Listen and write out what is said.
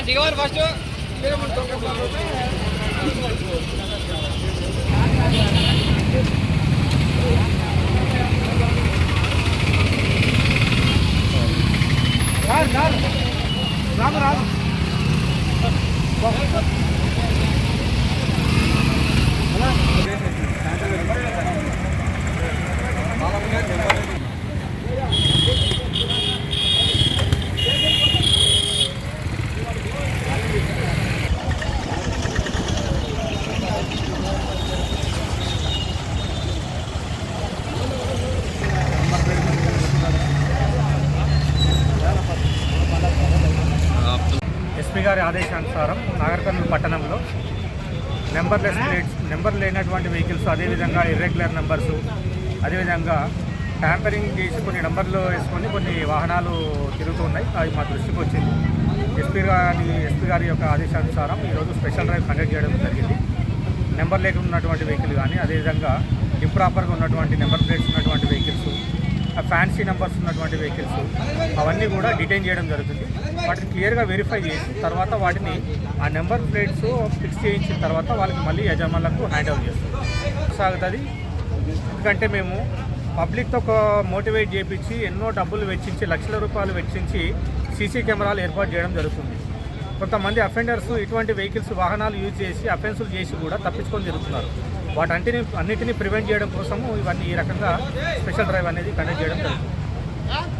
దిగవాలి first. రాదు రాదు SP గారి ఆదేశానుసారం నాగర్ కర్నూలు పట్టణంలో నెంబర్లెస్ ప్లేట్స్, నెంబర్ లేనటువంటి వెహికల్స్, అదేవిధంగా ఇర్రెగ్యులర్ నెంబర్సు, అదేవిధంగా ట్యాంపరింగ్ చేసి కొన్ని నెంబర్లు వేసుకొని కొన్ని వాహనాలు తిరుగుతున్నాయి. అది మా దృష్టికి వచ్చింది. ఎస్పీ గారి యొక్క ఆదేశానుసారం ఈరోజు స్పెషల్ డ్రైవ్ కండక్ట్ చేయడం జరిగింది. నెంబర్ లేకుండా ఉన్నటువంటి వెహికల్ కానీ, అదేవిధంగా ఇంప్రాపర్గా ఉన్నటువంటి నెంబర్ ప్లేట్స్ ఉన్నటువంటి వెహికల్స్, ఫ్యాన్సీ నెంబర్స్ ఉన్నటువంటి వెహికల్స్ అవన్నీ కూడా డిటైన్ చేయడం జరుగుతుంది. వాటిని క్లియర్గా వెరిఫై చేసి తర్వాత వాటిని ఆ నెంబర్ ప్లేట్స్ ఫిక్స్ చేయించిన తర్వాత వాళ్ళకి మళ్ళీ యజమానులకు హ్యాండ్ ఓవర్ చేస్తాం సాగుతుంది. ఎందుకంటే మేము పబ్లిక్తో మోటివేట్ చేయించి ఎన్నో డబ్బులు వెచ్చించి లక్షల రూపాయలు వెచ్చించి సీసీ కెమెరాలు ఏర్పాటు చేయడం జరుగుతుంది. కొంతమంది అఫెండర్స్ ఇటువంటి వెహికల్స్ వాహనాలు యూజ్ చేసి అఫెన్సులు చేసి కూడా తప్పించుకొని జరుగుతున్నారు. అన్నిటినీ ప్రివెంట్ చేయడం కోసము ఈ రకంగా స్పెషల్ డ్రైవ్ అనేది కండక్ట్ చేయడం జరుగుతుంది.